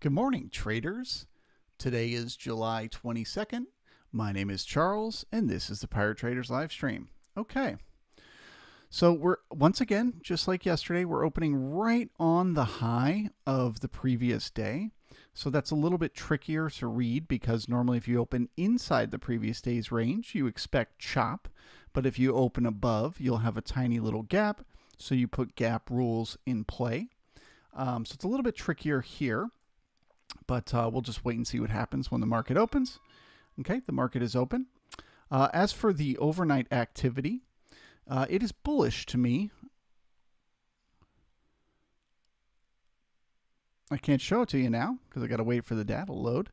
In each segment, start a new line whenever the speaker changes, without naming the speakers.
Good morning, traders. Today is July 22nd. My name is Charles, and this is the Pirate Traders live stream. Okay, so we're once again, just like yesterday, we're opening right on the high of the previous day. So that's a little bit trickier to read because normally if you open inside the previous day's range, you expect chop. But if you open above, you'll have a tiny little gap. So you put gap rules in play. So it's a little bit trickier here. But we'll just wait and see what happens when the market opens. Okay, the market is open. As for the overnight activity, it is bullish to me. I can't show it to you now because I got to wait for the data to load.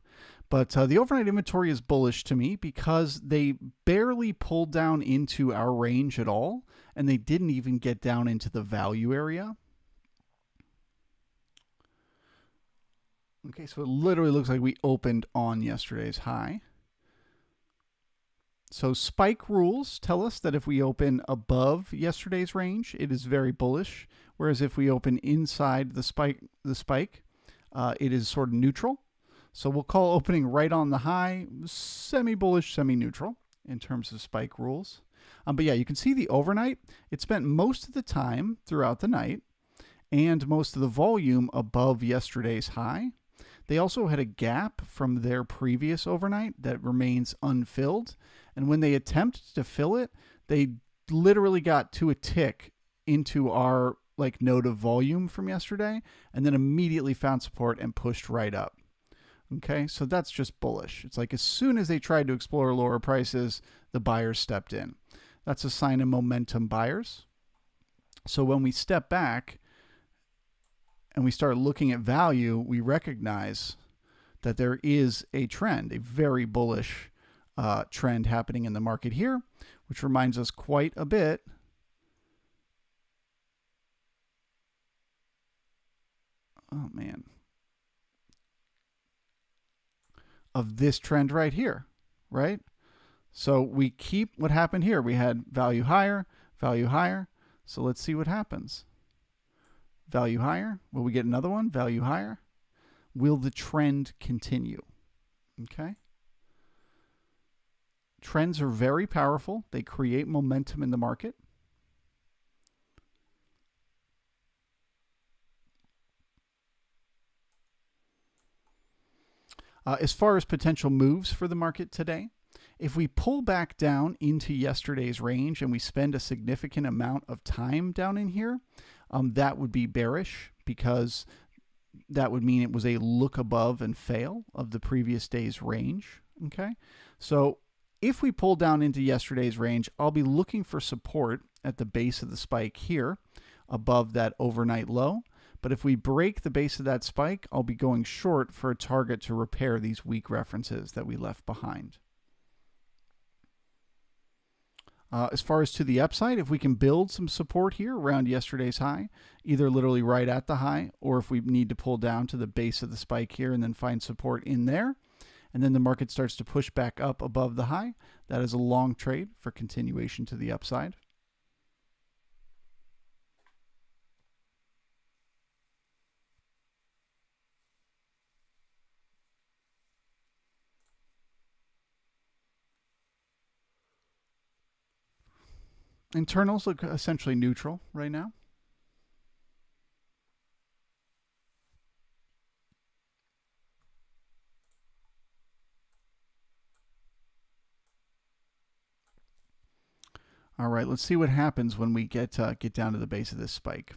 But the overnight inventory is bullish to me because they barely pulled down into our range at all, and they didn't even get down into the value area. Okay, so it literally looks like we opened on yesterday's high. So spike rules tell us that if we open above yesterday's range, it is very bullish. Whereas if we open inside the spike, it is sort of neutral. So we'll call opening right on the high semi-bullish, semi-neutral in terms of spike rules. But yeah, you can see the overnight. It spent most of the time throughout the night and most of the volume above yesterday's high. They also had a gap from their previous overnight that remains unfilled. And when they attempted to fill it, they literally got to a tick into our node of volume from yesterday and then immediately found support and pushed right up. Okay, so that's just bullish. It's like as soon as they tried to explore lower prices, the buyers stepped in. That's a sign of momentum buyers. So when we step back and we start looking at value, we recognize that there is a trend, a very bullish trend happening in the market here, which reminds us quite a bit of this trend right here, right? So we keep what happened here. We had value higher, value higher. So let's see what happens. Value higher. Will we get another one? Value higher. Will the trend continue? Okay. Trends are very powerful. They create momentum in the market. As far as potential moves for the market today, if we pull back down into yesterday's range and we spend a significant amount of time down in here, that would be bearish because that would mean it was a look above and fail of the previous day's range. Okay, so if we pull down into yesterday's range, I'll be looking for support at the base of the spike here above that overnight low. But if we break the base of that spike, I'll be going short for a target to repair these weak references that we left behind. As far as to the upside, if we can build some support here around yesterday's high, either literally right at the high, or if we need to pull down to the base of the spike here and then find support in there, and then the market starts to push back up above the high, that is a long trade for continuation to the upside. Internals look essentially neutral right now. All right, let's see what happens when we get down to the base of this spike.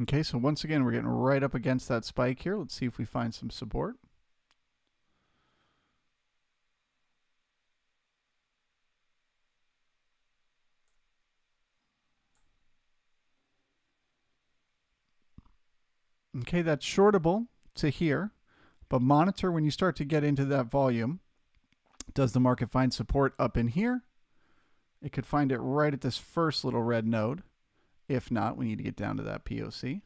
Okay, so once again, we're getting right up against that spike here. Let's see if we find some support. Okay, that's shortable to here, but monitor when you start to get into that volume. Does the market find support up in here? It could find it right at this first little red node. If not, we need to get down to that POC.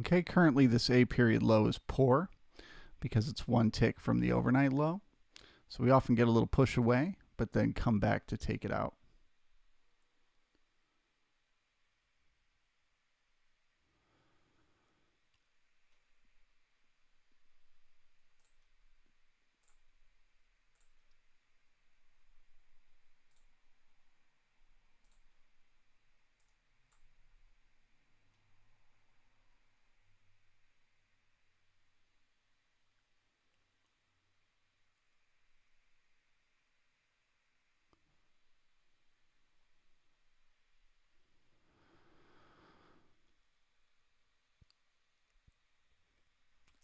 Okay, currently this A period low is poor because it's one tick from the overnight low. So we often get a little push away, but then come back to take it out.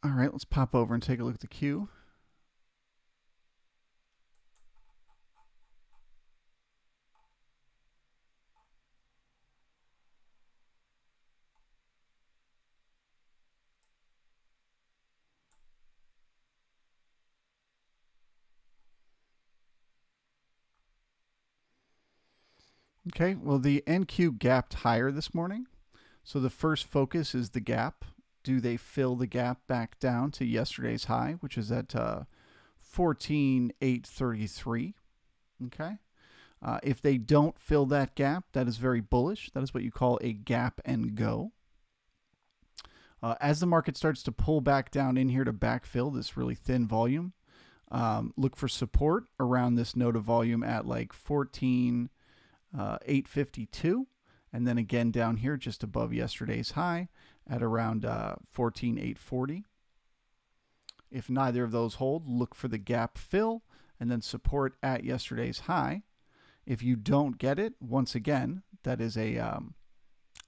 All right, let's pop over and take a look at the Q. Okay, well, the NQ gapped higher this morning. So the first focus is the gap. Do they fill the gap back down to yesterday's high, which is at 14,833? Okay. If they don't fill that gap, that is very bullish. That is what you call a gap and go. As the market starts to pull back down in here to backfill this really thin volume, look for support around this node of volume at like 14,852. And then again down here just above yesterday's high at around 14,840. If neither of those hold, look for the gap fill and then support at yesterday's high. If you don't get it, once again, that is a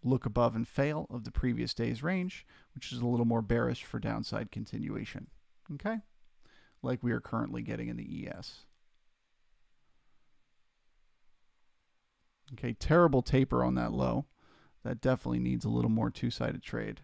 look above and fail of the previous day's range, which is a little more bearish for downside continuation. Okay? Like we are currently getting in the ES. Okay, terrible taper on that low. That definitely needs a little more two-sided trade.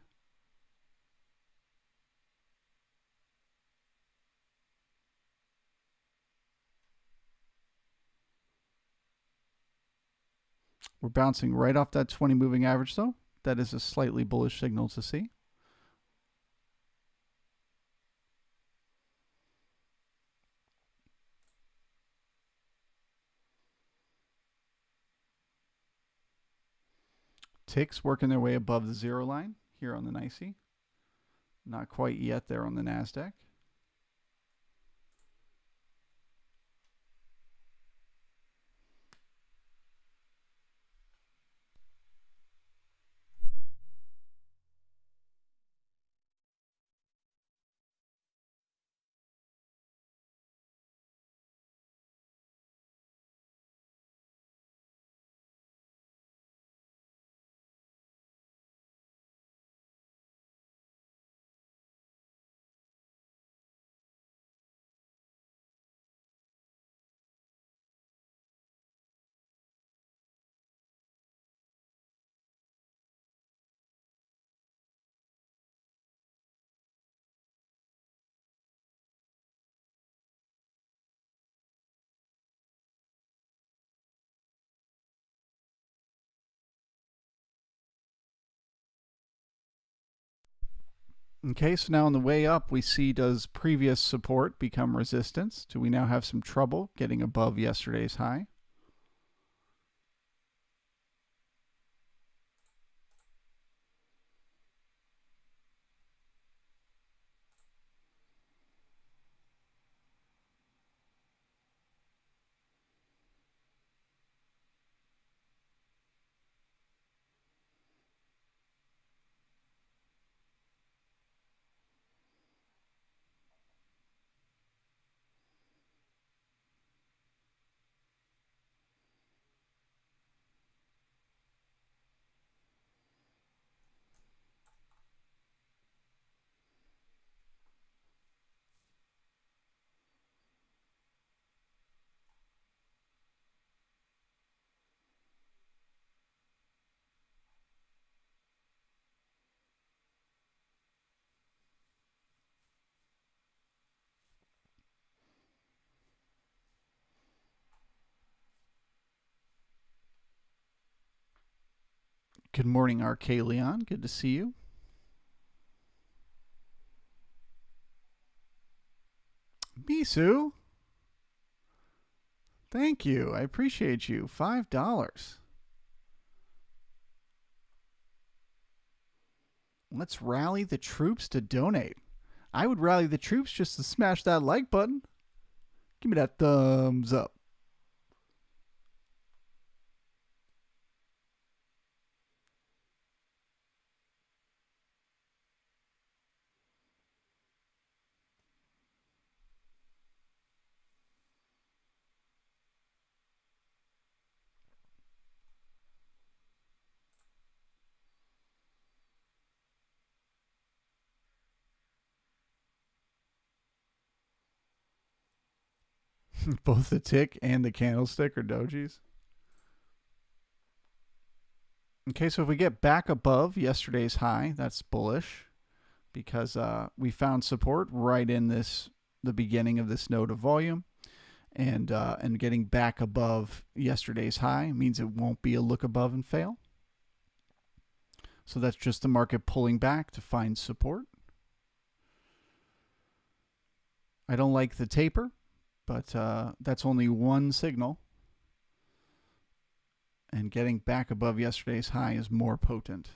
We're bouncing right off that 20 moving average though. That is a slightly bullish signal to see. Ticks working their way above the zero line here on the NYSE. Not quite yet there on the NASDAQ. Okay, so now on the way up, we see, does previous support become resistance? Do we now have some trouble getting above yesterday's high? Good morning, R.K. Leon. Good to see you. Misu, thank you. I appreciate you. $5. Let's rally the troops to donate. I would rally the troops just to smash that like button. Give me that thumbs up. Both the tick and the candlestick are dojis. Okay, so if we get back above yesterday's high, that's bullish because we found support right in the beginning of this node of volume, and getting back above yesterday's high means it won't be a look above and fail. So that's just the market pulling back to find support. I don't like the taper, but that's only one signal. And getting back above yesterday's high is more potent.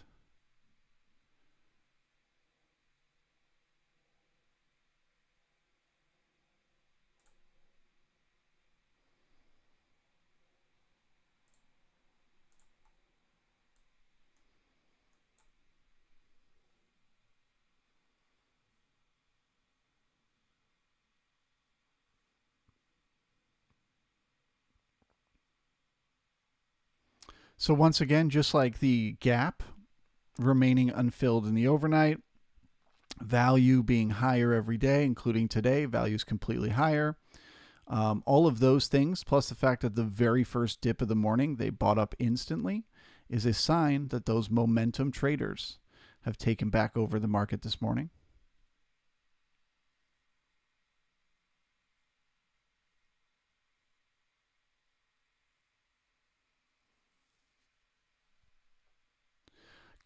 So once again, just like the gap remaining unfilled in the overnight, value being higher every day, including today, value is completely higher. All of those things, plus the fact that the very first dip of the morning they bought up instantly, is a sign that those momentum traders have taken back over the market this morning.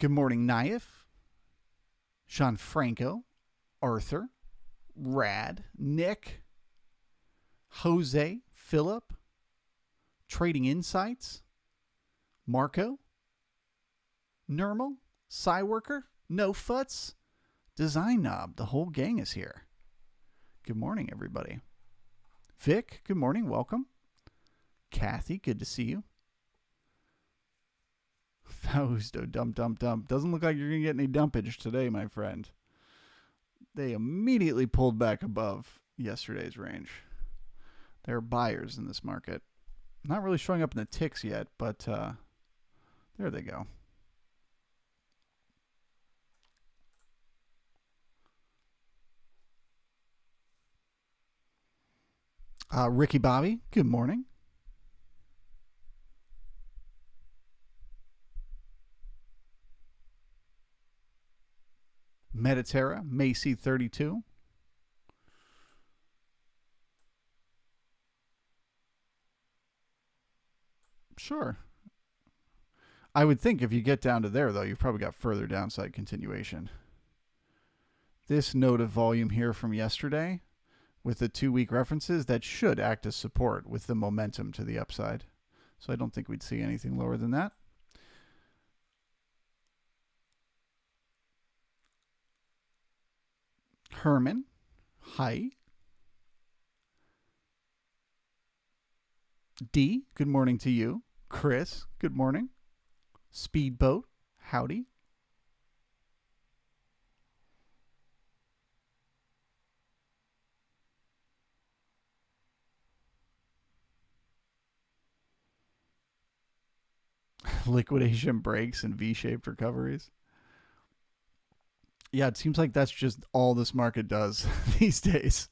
Good morning, Naif, Sean Franco, Arthur, Rad, Nick, Jose, Philip, Trading Insights, Marco, Nermal, Cyworker, No Futs, Design Knob. The whole gang is here. Good morning, everybody. Vic, good morning. Welcome. Kathy, good to see you. Fausto, dump. Doesn't look like you're going to get any dumpage today, my friend. They immediately pulled back above yesterday's range. There are buyers in this market. Not really showing up in the ticks yet, but there they go. Ricky Bobby, good morning. Mediterra, Macy 32. Sure. I would think if you get down to there, though, you've probably got further downside continuation. this node of volume here from yesterday with the 2-week references, that should act as support with the momentum to the upside. So I don't think we'd see anything lower than that. Herman, hi. D, good morning to you. Chris, good morning. Speedboat, howdy. Liquidation breaks and V-shaped recoveries. Yeah, it seems like that's just all this market does these days.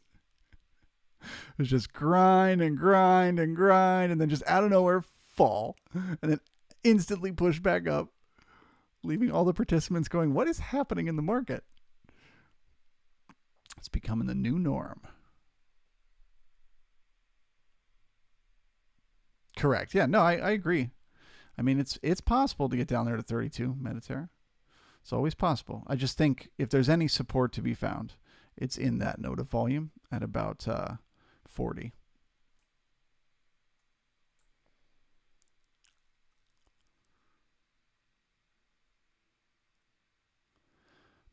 It's just grind and grind and grind, and then just out of nowhere fall, and then instantly push back up, leaving all the participants going, what is happening in the market? It's becoming the new norm. Correct. Yeah, no, I agree. I mean, it's possible to get down there to 32 Mediterranean. It's always possible. I just think if there's any support to be found, it's in that node of volume at about 40.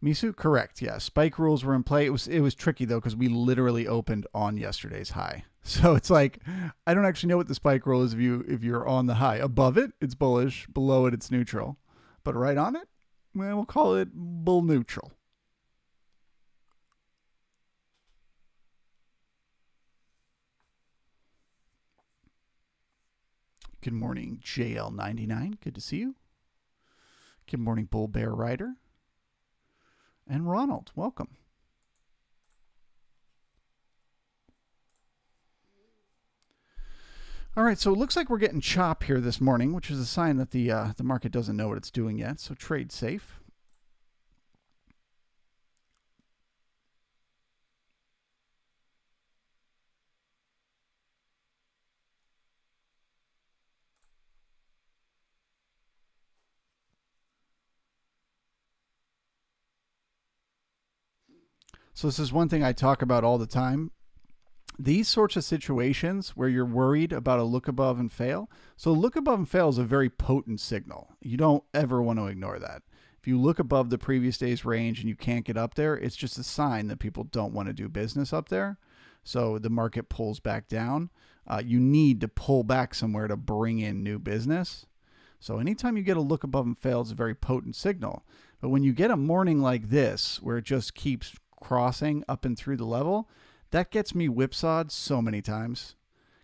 Misu, correct. Yeah, spike rules were in play. It was tricky though because we literally opened on yesterday's high. So it's like I don't actually know what the spike rule is if you're on the high. Above it, it's bullish. Below it, it's neutral. But right on it, well, we'll call it bull neutral. Good morning, JL99. Good to see you. Good morning, Bull Bear Rider. And Ronald, welcome. All right, so it looks like we're getting chop here this morning, which is a sign that the market doesn't know what it's doing yet. So trade safe. So this is one thing I talk about all the time. These sorts of situations where you're worried about a look above and fail. So look above and fail is a very potent signal. You don't ever want to ignore that. If you look above the previous day's range and you can't get up there, it's just a sign that people don't want to do business up there. So the market pulls back down. You need to pull back somewhere to bring in new business. So anytime you get a look above and fail, it's a very potent signal. But when you get a morning like this, where it just keeps crossing up and through the level, that gets me whipsawed so many times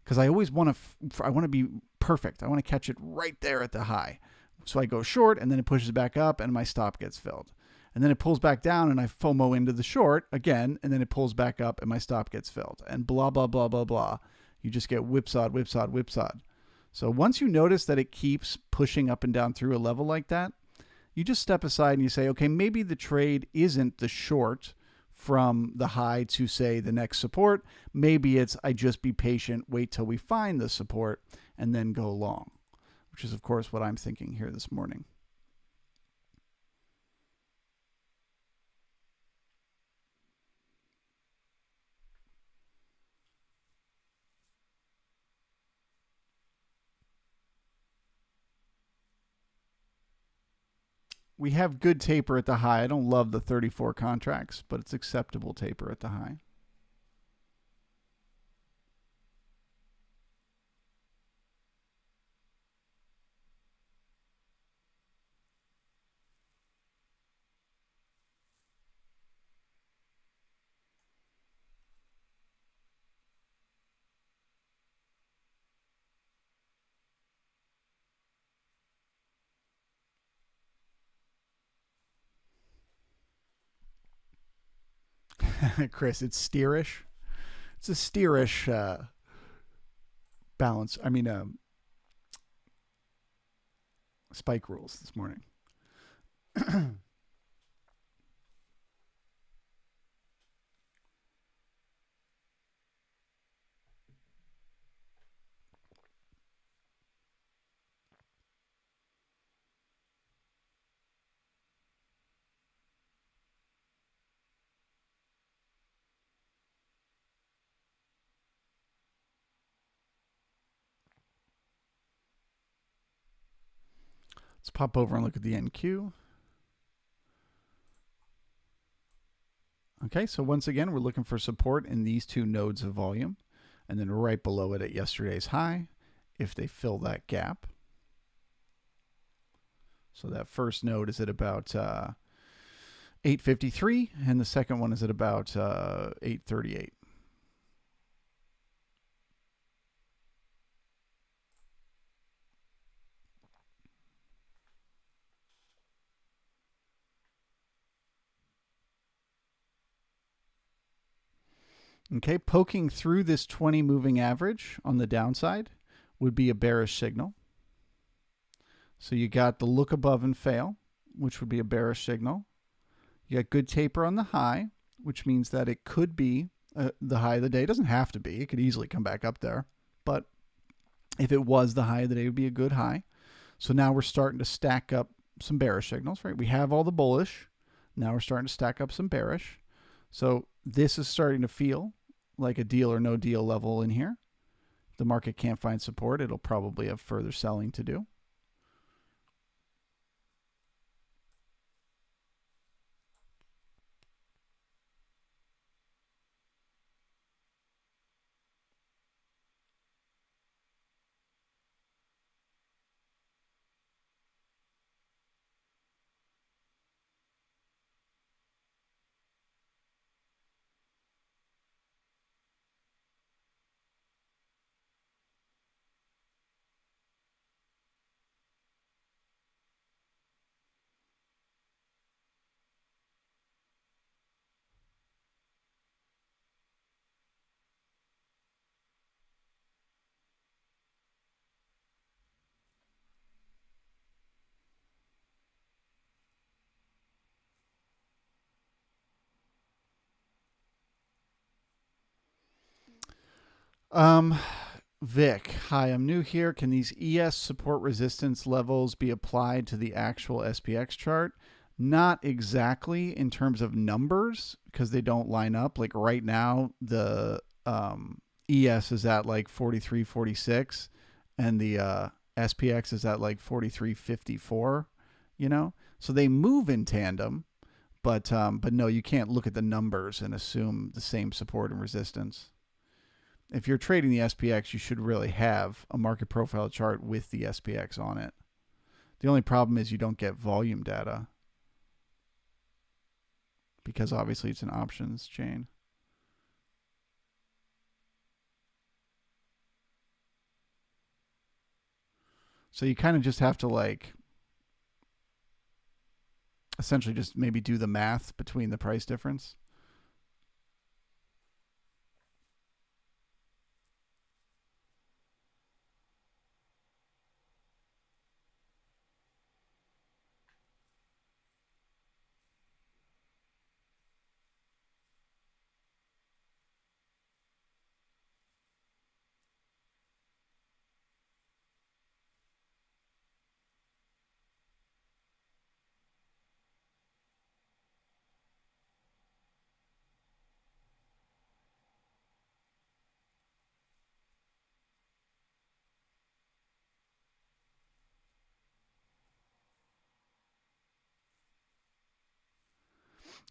because I always want to be perfect. I want to catch it right there at the high. So I go short and then it pushes back up and my stop gets filled. And then it pulls back down and I FOMO into the short again, and then it pulls back up and my stop gets filled, and blah, blah, blah, blah, blah. You just get whipsawed, whipsawed, whipsawed. So once you notice that it keeps pushing up and down through a level like that, you just step aside and you say, okay, maybe the trade isn't the short from the high to, say, the next support. Maybe it's I just be patient, wait till we find the support, and then go long, which is, of course, what I'm thinking here this morning. We have good taper at the high. I don't love the 34 contracts, but it's acceptable taper at the high. Chris, it's steerish. It's a steerish balance. I mean, spike rules this morning. pop over and look at the NQ. Okay, so once again, we're looking for support in these two nodes of volume, and then right below it at yesterday's high, if they fill that gap. So that first node is at about 853, and the second one is at about 838. Okay, poking through this 20 moving average on the downside would be a bearish signal. So you got the look above and fail, which would be a bearish signal. You got good taper on the high, which means that it could be the high of the day. It doesn't have to be. It could easily come back up there. But if it was the high of the day, it would be a good high. So now we're starting to stack up some bearish signals, right? We have all the bullish. Now we're starting to stack up some bearish. So this is starting to feel like a deal or no deal level in here. If the market can't find support, it'll probably have further selling to do. Vic, hi, I'm new here. Can these ES support resistance levels be applied to the actual SPX chart? Not exactly in terms of numbers, because they don't line up. Like right now, the ES is at like 43.46 and the SPX is at like 43.54, you know? So they move in tandem, but no, you can't look at the numbers and assume the same support and resistance. If you're trading the SPX, you should really have a market profile chart with the SPX on it. The only problem is you don't get volume data because obviously it's an options chain. So you kind of just have to like essentially just maybe do the math between the price difference.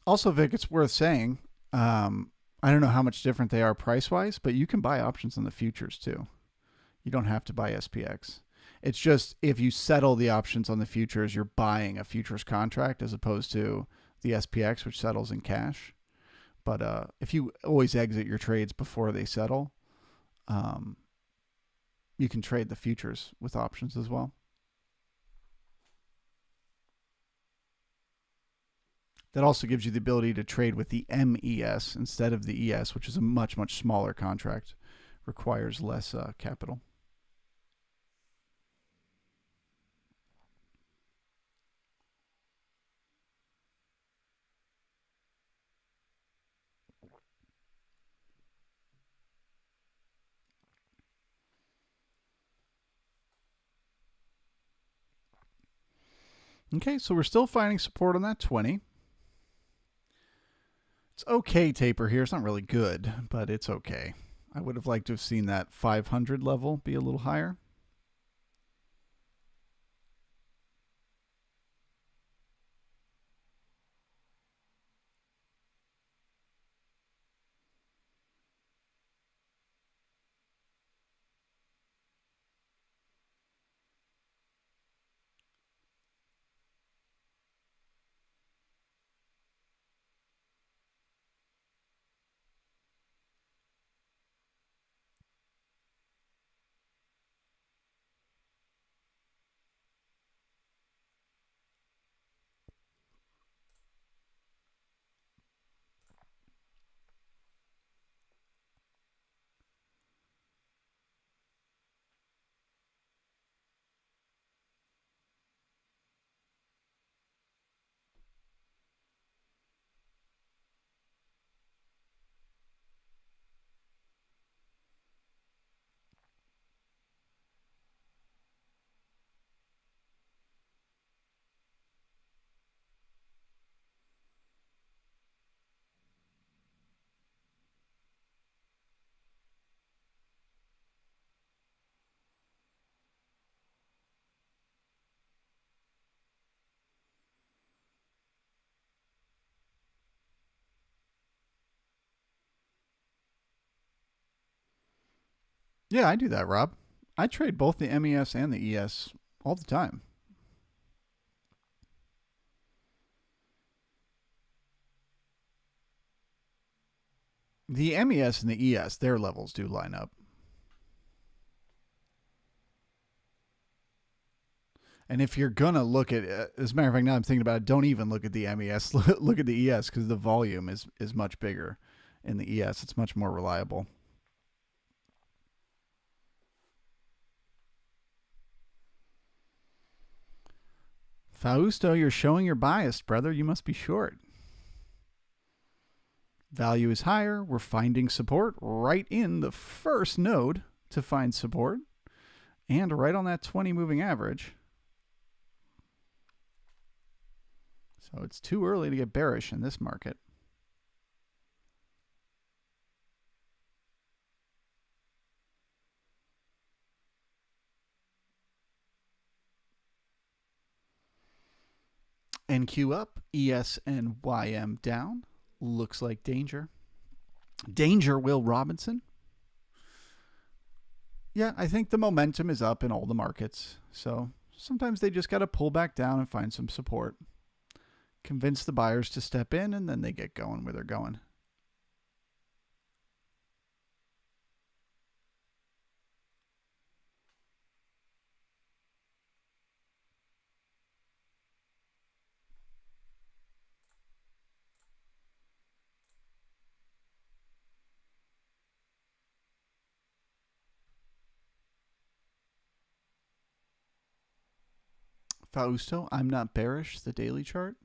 Also, Vic, it's worth saying, I don't know how much different they are price-wise, but you can buy options on the futures too. You don't have to buy SPX. It's just if you settle the options on the futures, you're buying a futures contract as opposed to the SPX, which settles in cash. But if you always exit your trades before they settle, you can trade the futures with options as well. That also gives you the ability to trade with the MES instead of the ES, which is a much, much smaller contract, requires less capital. Okay, so we're still finding support on that 20. It's okay taper here. It's not really good, but it's okay. I would have liked to have seen that 500 level be a little higher. Yeah, I do that, Rob. I trade both the MES and the ES all the time. The MES and the ES, their levels do line up. And if you're gonna look at, as a matter of fact, now I'm thinking about it, don't even look at the MES. Look at the ES because the volume is much bigger in the ES. It's much more reliable. Fausto, you're showing your bias, brother. You must be short. Value is higher. We're finding support right in the first node to find support and right on that 20 moving average. So it's too early to get bearish in this market. NQ up, ES and YM down. Looks like danger. Danger, Will Robinson. Yeah, I think the momentum is up in all the markets. So sometimes they just got to pull back down and find some support. Convince the buyers to step in, and then they get going where they're going. Fausto, I'm not bearish, the daily chart.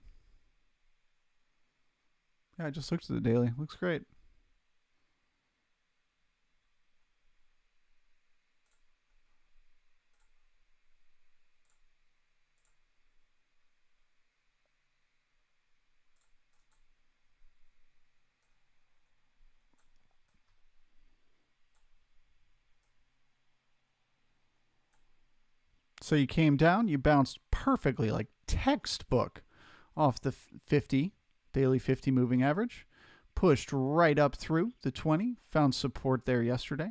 Yeah, I just looked at the daily. Looks great. So you came down, you bounced perfectly, like textbook, off the 50, daily 50 moving average, pushed right up through the 20, found support there yesterday.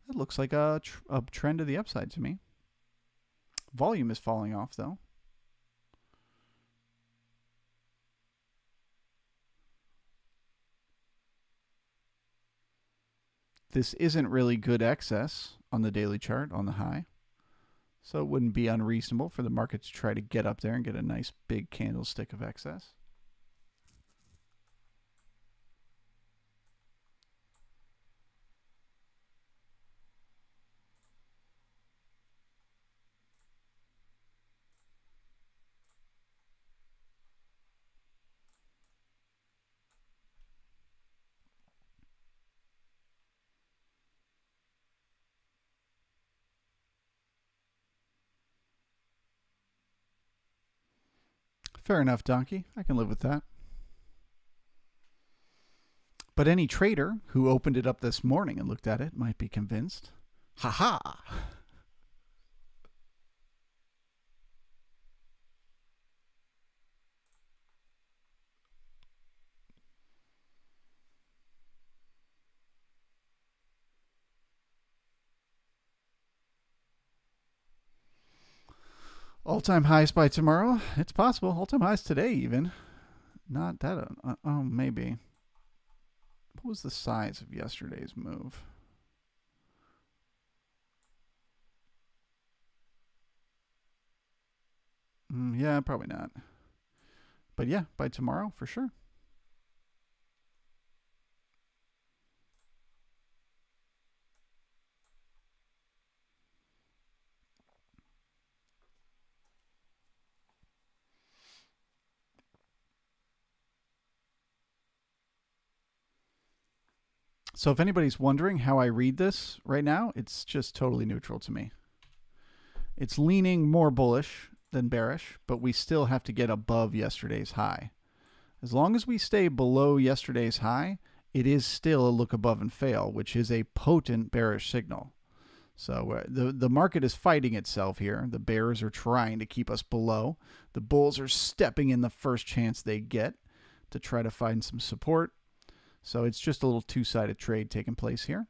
That looks like a trend to the upside to me. Volume is falling off, though. This isn't really good excess on the daily chart on the high. So it wouldn't be unreasonable for the market to try to get up there and get a nice big candlestick of excess. Fair enough, Donkey. I can live with that. But any trader who opened it up this morning and looked at it might be convinced. Ha ha! All-time highs by tomorrow? It's possible. All-time highs today, even. Not that. Oh, maybe. What was the size of yesterday's move? Yeah, probably not. But yeah, by tomorrow, for sure. So if anybody's wondering how I read this right now, it's just totally neutral to me. It's leaning more bullish than bearish, but we still have to get above yesterday's high. As long as we stay below yesterday's high, it is still a look above and fail, which is a potent bearish signal. So the market is fighting itself here. The bears are trying to keep us below. The bulls are stepping in the first chance they get to try to find some support. So it's just a little two-sided trade taking place here.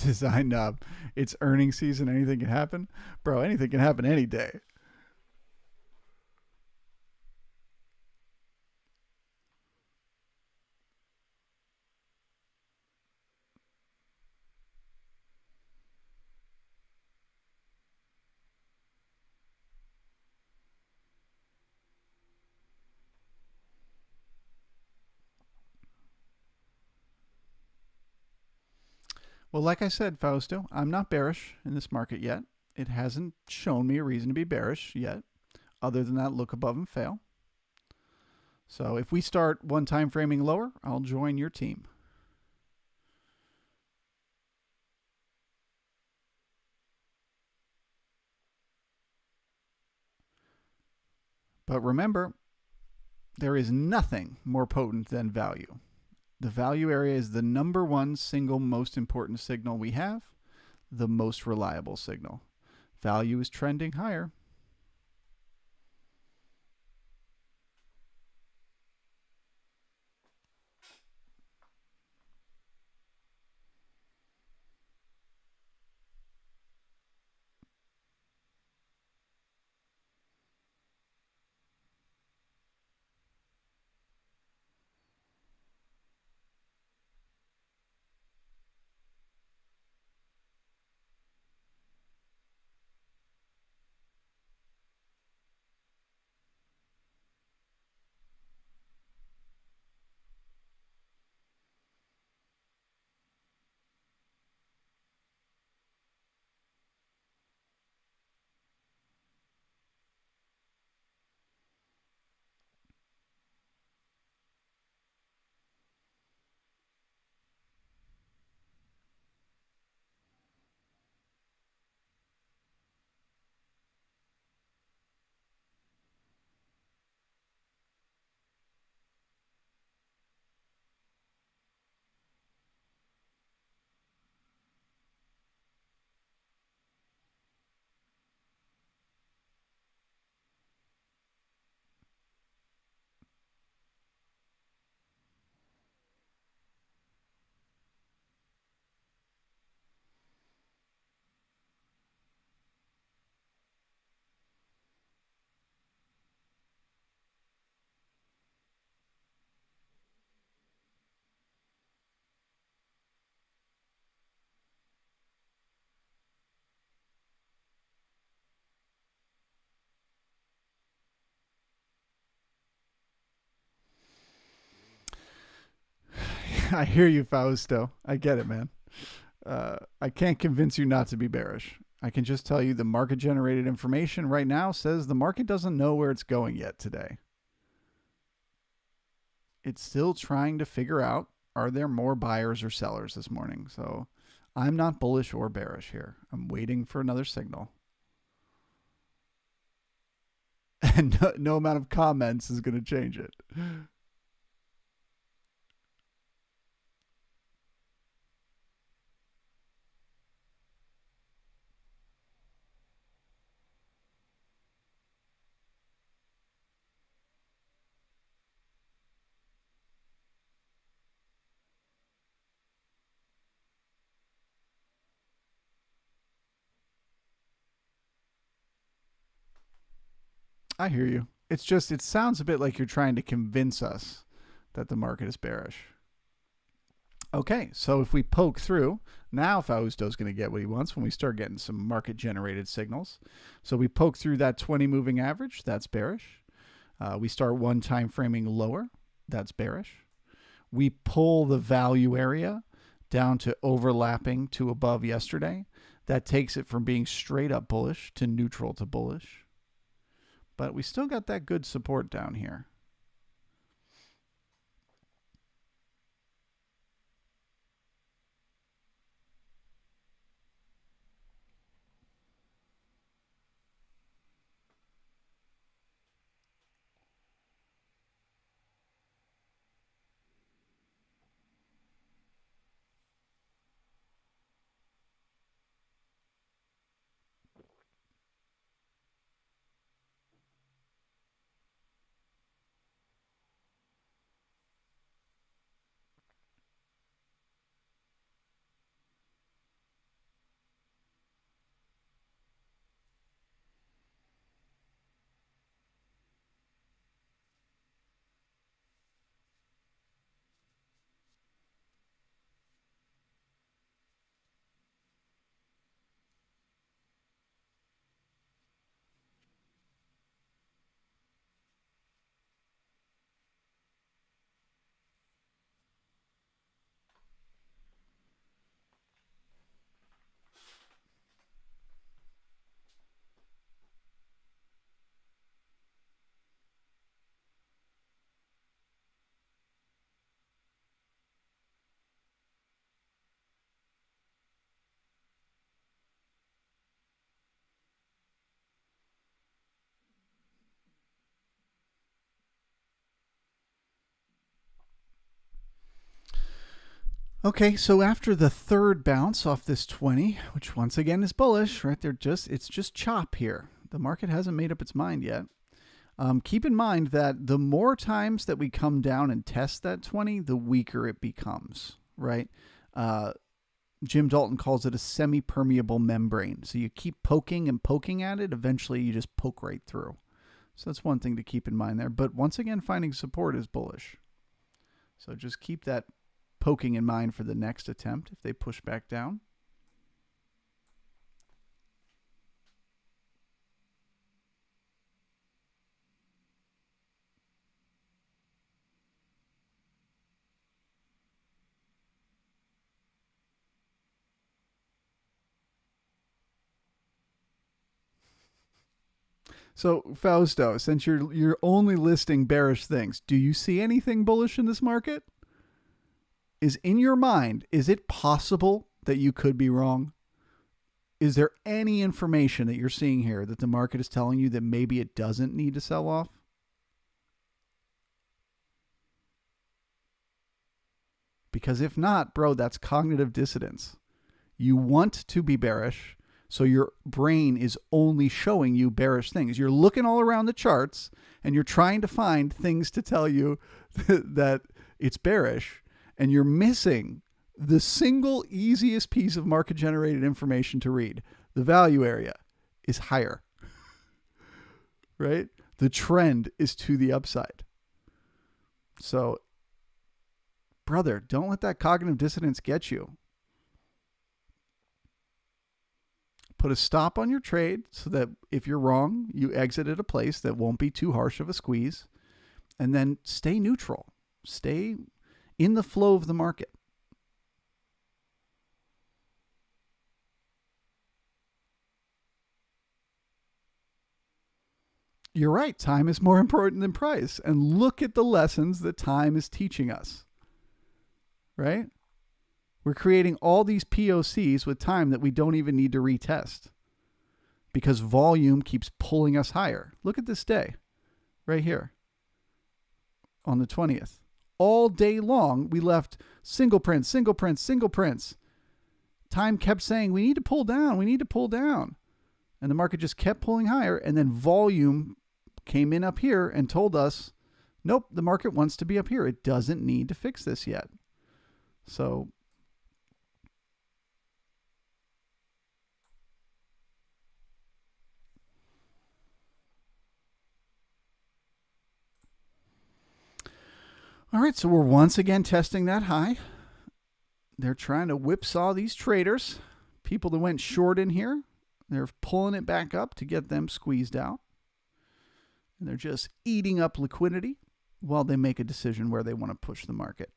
Design knob. It's earning season. Anything can happen. Bro, anything can happen any day. Well, like I said, Fausto, I'm not bearish in this market yet. It hasn't shown me a reason to be bearish yet, other than that look above and fail. So if we start one time framing lower, I'll join your team. But remember, there is nothing more potent than value. The value area is the number one single most important signal we have, the most reliable signal. Value is trending higher. I hear you, Fausto. I get it, man. I can't convince you not to be bearish. I can just tell you the market generated information right now says the market doesn't know where it's going yet today. It's still trying to figure out, are there more buyers or sellers this morning? So I'm not bullish or bearish here. I'm waiting for another signal. And no amount of comments is going to change it. I hear you. It's just, it sounds a bit like you're trying to convince us that the market is bearish. Okay, so if we poke through, now Fausto's going to get what he wants when we start getting some market generated signals. So we poke through that 20 moving average, that's bearish. We start one time framing lower, that's bearish. We pull the value area down to overlapping to above yesterday. That takes it from being straight up bullish to neutral to bullish. But we still got that good support down here. Okay, so after the third bounce off this 20, which once again is bullish, right? It's just chop here. The market hasn't made up its mind yet. Keep in mind that the more times that we come down and test that 20, the weaker it becomes, right? Jim Dalton calls it a semi-permeable membrane. So you keep poking and poking at it, eventually you just poke right through. So that's one thing to keep in mind there. But once again, finding support is bullish. So just keep that poking in mind for the next attempt if they push back down. So Fausto, since you're only listing bearish things, do you see anything bullish in this market? Is in your mind, is it possible that you could be wrong? Is there any information that you're seeing here that the market is telling you that maybe it doesn't need to sell off? Because if not, bro, that's cognitive dissonance. You want to be bearish, so your brain is only showing you bearish things. You're looking all around the charts and you're trying to find things to tell you that it's bearish, and you're missing the single easiest piece of market generated information to read. The value area is higher, right? The trend is to the upside. So, brother, don't let that cognitive dissonance get you. Put a stop on your trade so that if you're wrong, you exit at a place that won't be too harsh of a squeeze, and then stay neutral. Stay in the flow of the market. You're right. Time is more important than price. And look at the lessons that time is teaching us, right? We're creating all these POCs with time that we don't even need to retest because volume keeps pulling us higher. Look at this day right here on the 20th. All day long, we left single prints, single prints, single prints. Time kept saying, we need to pull down, we need to pull down. And the market just kept pulling higher. And then volume came in up here and told us, nope, the market wants to be up here. It doesn't need to fix this yet. So all right, so we're once again testing that high. They're trying to whipsaw these traders, people that went short in here. They're pulling it back up to get them squeezed out. And they're just eating up liquidity while they make a decision where they want to push the market.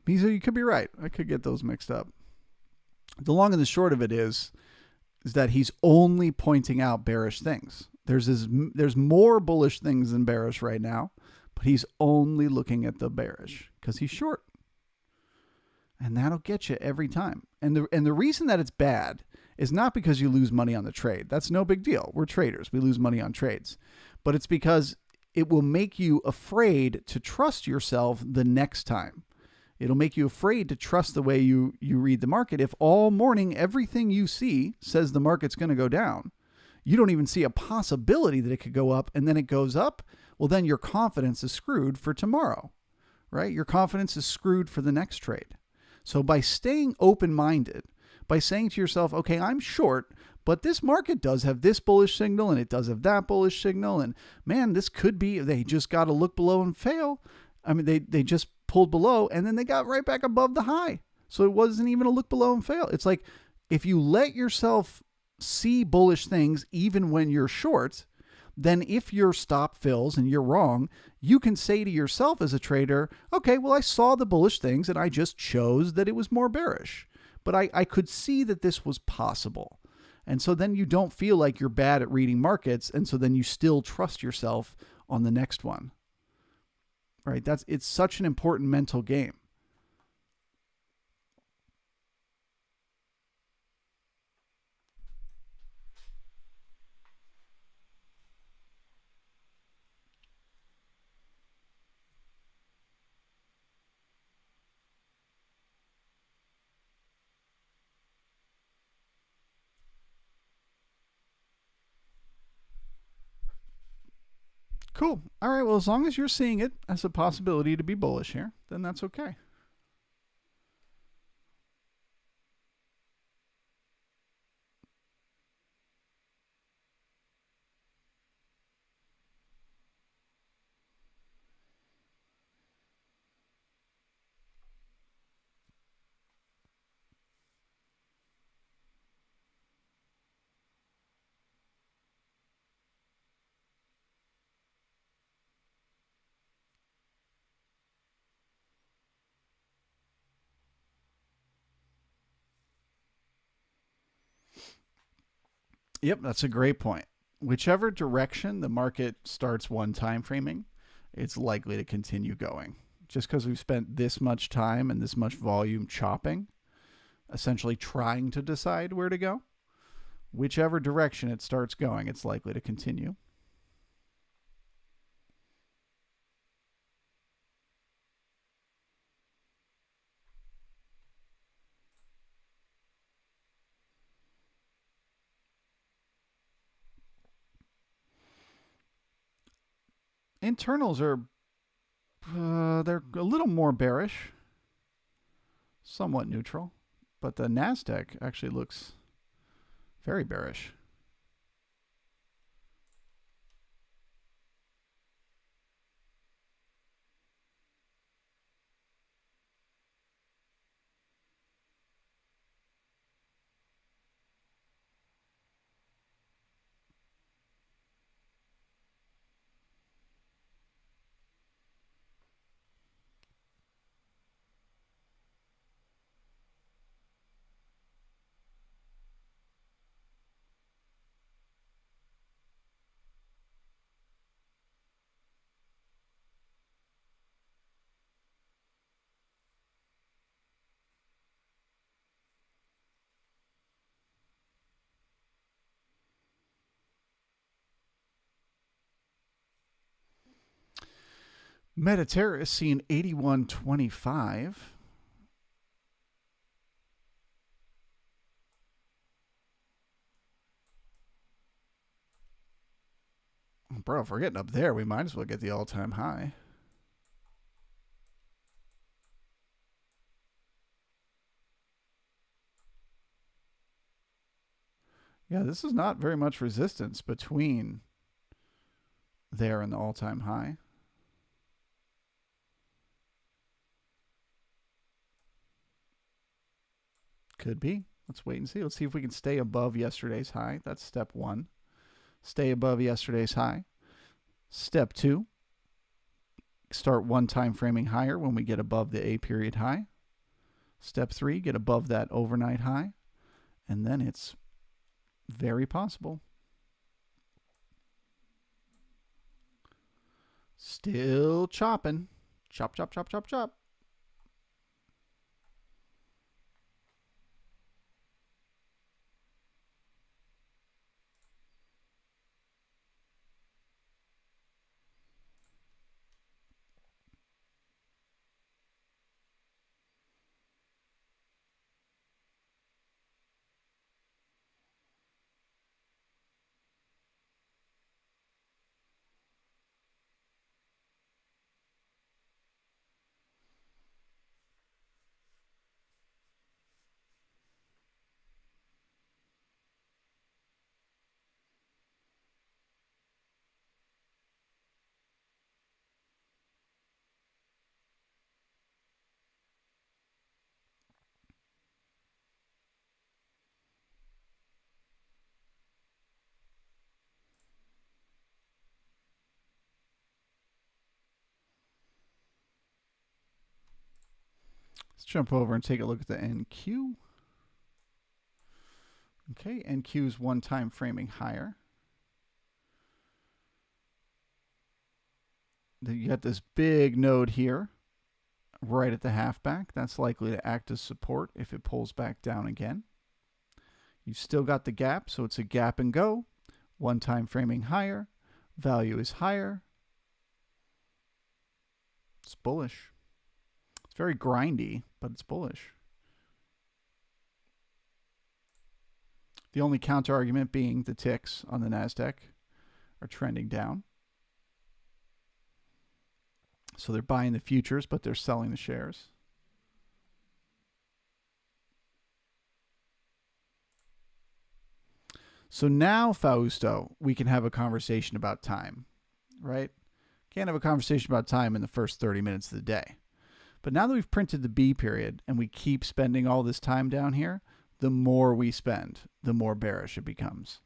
So you could be right. I could get those mixed up. The long and the short of it is that he's only pointing out bearish things. There's more bullish things than bearish right now, but he's only looking at the bearish because he's short. And that'll get you every time. And the reason that it's bad is not because you lose money on the trade. That's no big deal. We're traders. We lose money on trades. But it's because it will make you afraid to trust yourself the next time. It'll make you afraid to trust the way you read the market. If all morning everything you see says the market's going to go down, you don't even see a possibility that it could go up, and then it goes up, well, then your confidence is screwed for tomorrow, right? Your confidence is screwed for the next trade. So by staying open-minded, by saying to yourself, okay, I'm short, but this market does have this bullish signal and it does have that bullish signal, and man, this could be, they just got to look below and fail. I mean, they just pulled below and then they got right back above the high. So it wasn't even a look below and fail. It's like if you let yourself see bullish things even when you're short, then if your stop fills and you're wrong, you can say to yourself as a trader, okay, well, I saw the bullish things and I just chose that it was more bearish. But I could see that this was possible. And so then you don't feel like you're bad at reading markets. And so then you still trust yourself on the next one. Right? It's such an important mental game. Cool. All right. Well, as long as you're seeing it as a possibility to be bullish here, then that's okay. Yep, that's a great point. Whichever direction the market starts one time framing, it's likely to continue going. Just because we've spent this much time and this much volume chopping, essentially trying to decide where to go, whichever direction it starts going, it's likely to continue. Internals are they're a little more bearish, somewhat neutral, but the Nasdaq actually looks very bearish. Mediterra is seeing 81.25. Bro, if we're getting up there, we might as well get the all-time high. Yeah, this is not very much resistance between there and the all-time high. Could be. Let's wait and see. Let's see if we can stay above yesterday's high. That's step one. Stay above yesterday's high. Step two, start one time framing higher when we get above the A period high. Step three, get above that overnight high. And then it's very possible. Still chopping. Chop, chop, chop, chop, chop. Let's jump over and take a look at the NQ. Okay, NQ is one time framing higher. Then you got this big node here, right at the halfback. That's likely to act as support if it pulls back down again. You've still got the gap, so it's a gap and go. One time framing higher. Value is higher. It's bullish. It's very grindy, but it's bullish. The only counter argument being the ticks on the Nasdaq are trending down. So they're buying the futures, but they're selling the shares. So now, Fausto, we can have a conversation about time, right? Can't have a conversation about time in the first 30 minutes of the day. But now that we've printed the B period and we keep spending all this time down here, the more we spend, the more bearish it becomes.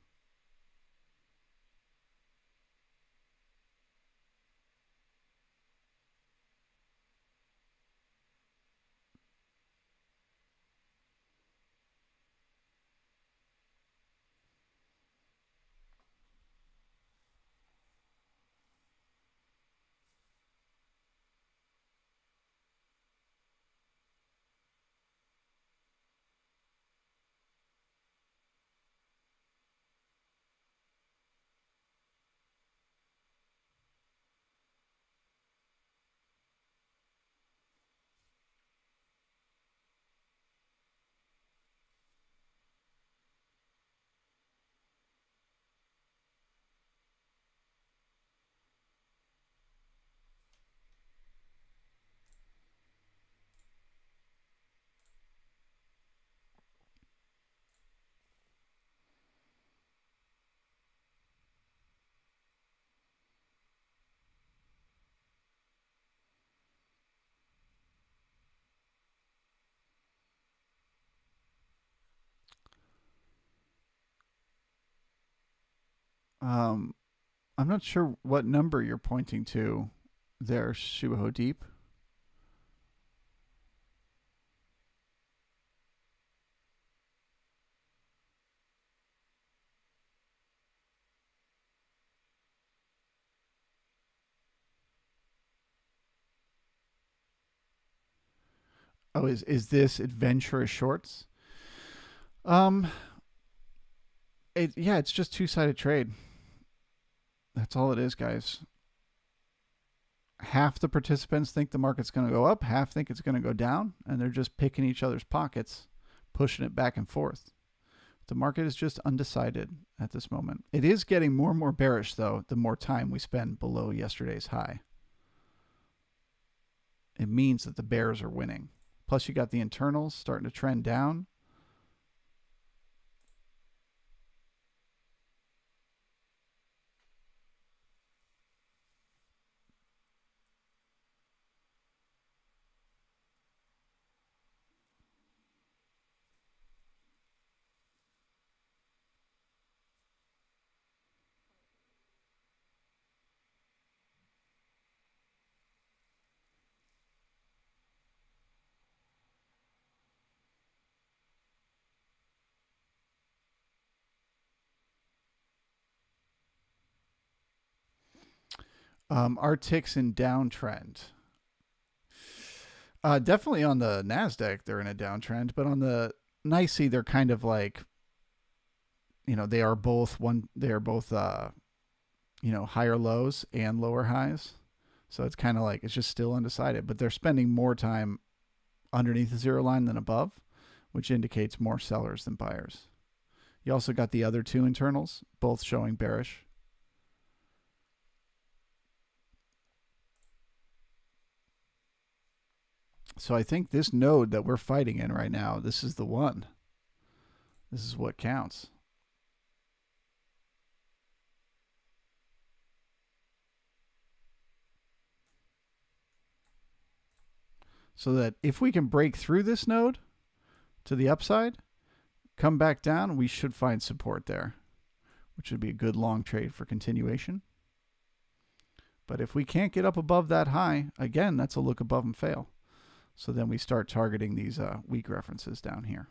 Um, I'm not sure what number you're pointing to there, Shuho Deep. Oh, is this adventurous shorts? Um, yeah, it's just two-sided trade. That's all it is, guys. Half the participants think the market's going to go up, half think it's going to go down, and they're just picking each other's pockets, pushing it back and forth. The market is just undecided at this moment. It is getting more and more bearish, though, the more time we spend below yesterday's high. It means that the bears are winning. Plus, you got the internals starting to trend down. Our ticks in downtrend. Definitely on the Nasdaq, they're in a downtrend, but on the NYSE, they're kind of like, they are both higher lows and lower highs. So it's kind of like it's just still undecided, but they're spending more time underneath the zero line than above, which indicates more sellers than buyers. You also got the other two internals, both showing bearish. So I think this node that we're fighting in right now, this is the one. This is what counts. So that if we can break through this node to the upside, come back down, we should find support there, which would be a good long trade for continuation. But if we can't get up above that high, again, that's a look above and fail. So then we start targeting these weak references down here.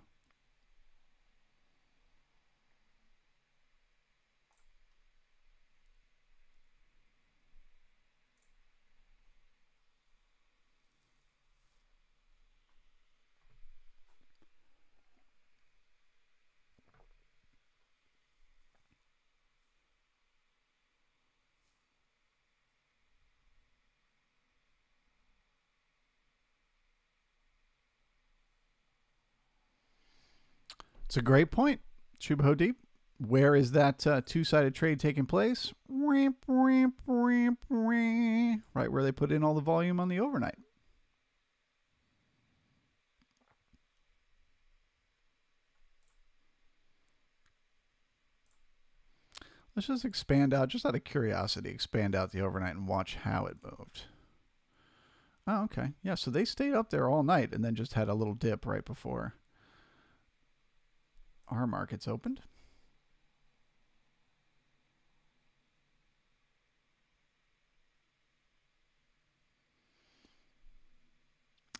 It's a great point, Shubho Deep. Where is that two-sided trade taking place? Right where they put in all the volume on the overnight. Let's just expand out, just out of curiosity, expand out the overnight and watch how it moved. Oh, okay. Yeah, so they stayed up there all night and then just had a little dip right before our markets opened.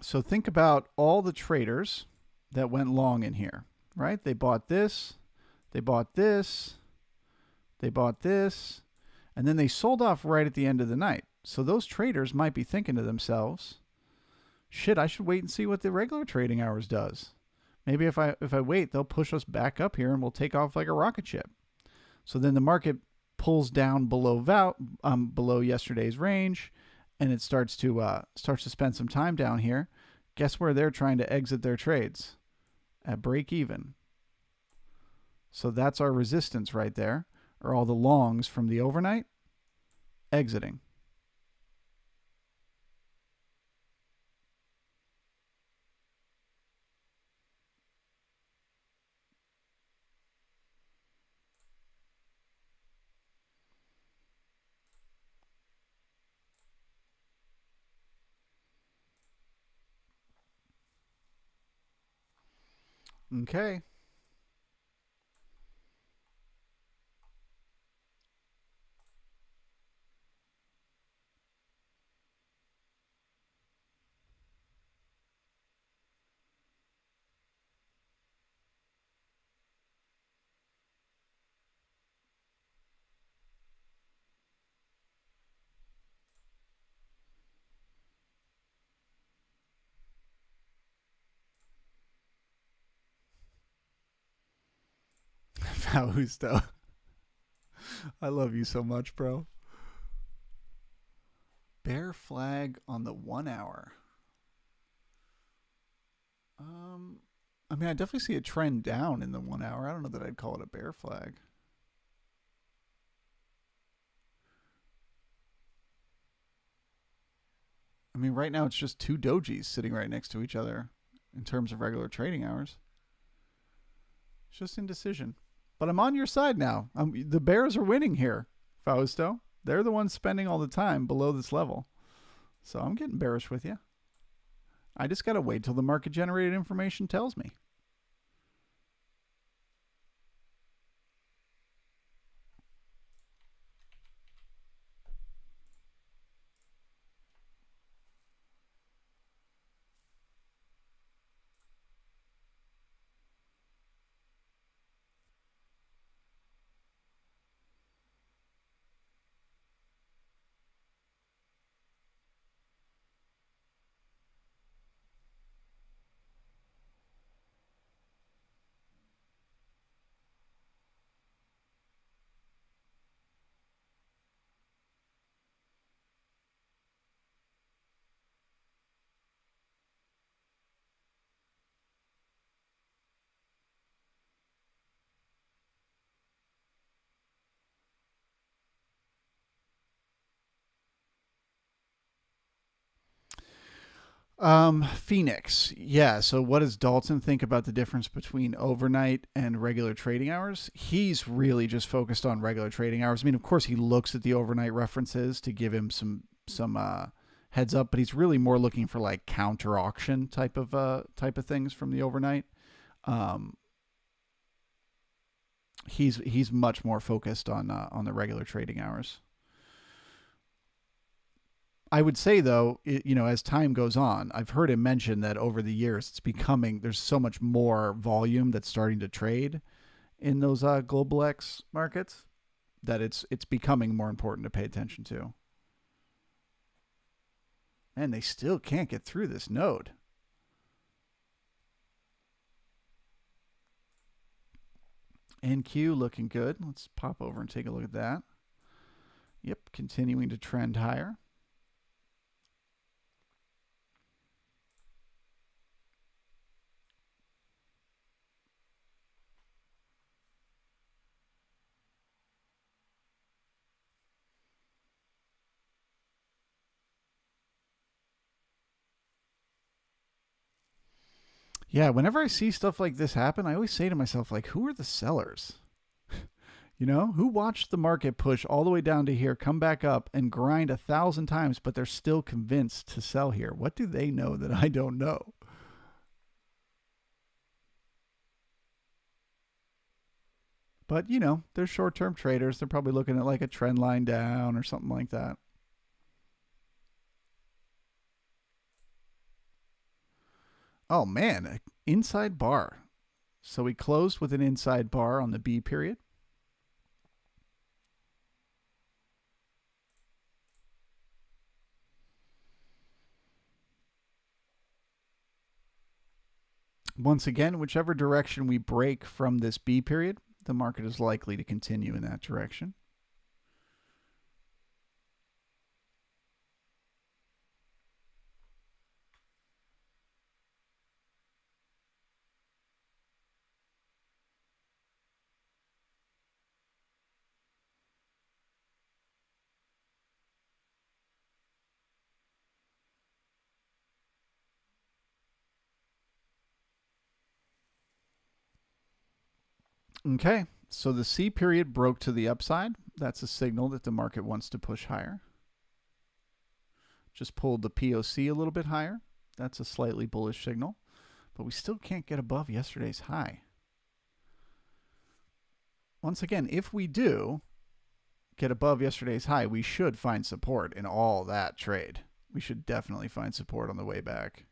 So think about all the traders that went long in here, right? They bought this, they bought this, they bought this, and then they sold off right at the end of the night. So those traders might be thinking to themselves, shit, I should wait and see what the regular trading hours does. Maybe if I wait, they'll push us back up here and we'll take off like a rocket ship. So then the market pulls down below yesterday's range, and it starts to spend some time down here. Guess where they're trying to exit their trades? At break even. So that's our resistance right there, or all the longs from the overnight exiting. Okay. Fausto. I love you so much, bro. Bear flag on the 1 hour. I mean, I definitely see a trend down in the 1 hour. I don't know that I'd call it a bear flag. I mean, right now it's just two dojis sitting right next to each other in terms of regular trading hours. It's just indecision. But I'm on your side now. The Bears are winning here, Fausto. They're the ones spending all the time below this level. So I'm getting bearish with you. I just got to wait till the market generated information tells me. Phoenix. Yeah. So, what does Dalton think about the difference between overnight and regular trading hours? He's really just focused on regular trading hours. I mean, of course, he looks at the overnight references to give him some heads up, but he's really more looking for like counter auction type of things from the overnight. Um, he's much more focused on the regular trading hours. I would say though, as time goes on, I've heard him mention that over the years there's so much more volume that's starting to trade in those global X markets that it's becoming more important to pay attention to. And they still can't get through this node. NQ looking good. Let's pop over and take a look at that. Yep, continuing to trend higher. Yeah, whenever I see stuff like this happen, I always say to myself, like, who are the sellers? You know, who watched the market push all the way down to here, come back up and grind 1,000 times, but they're still convinced to sell here? What do they know that I don't know? But, you know, they're short term traders. They're probably looking at like a trend line down or something like that. Oh, man, inside bar. So we closed with an inside bar on the B period. Once again, whichever direction we break from this B period, the market is likely to continue in that direction. Okay, so the C period broke to the upside. That's a signal that the market wants to push higher. Just pulled the POC a little bit higher. That's a slightly bullish signal, but we still can't get above yesterday's high. Once again, if we do get above yesterday's high, we should find support in all that trade. We should definitely find support on the way back.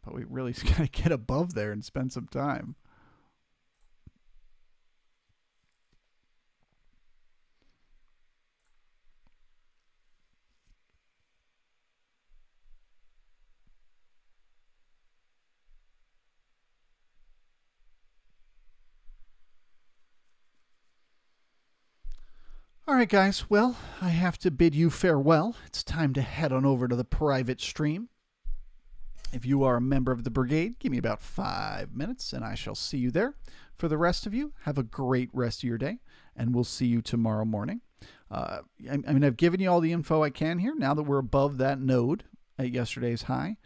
But we really got to get above there and spend some time. All right, guys. Well, I have to bid you farewell. It's time to head on over to the private stream. If you are a member of the Brigade, give me about 5 minutes and I shall see you there. For the rest of you, have a great rest of your day, and we'll see you tomorrow morning. I mean, I've given you all the info I can here. Now that we're above that node at yesterday's high,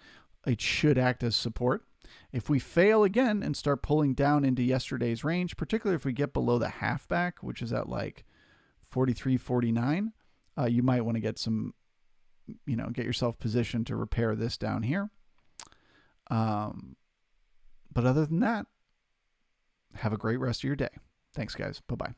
it should act as support. If we fail again and start pulling down into yesterday's range, particularly if we get below the halfback, which is at like 43.49, you might want to get some, get yourself positioned to repair this down here. But other than that, have a great rest of your day. Thanks, guys. Bye-bye.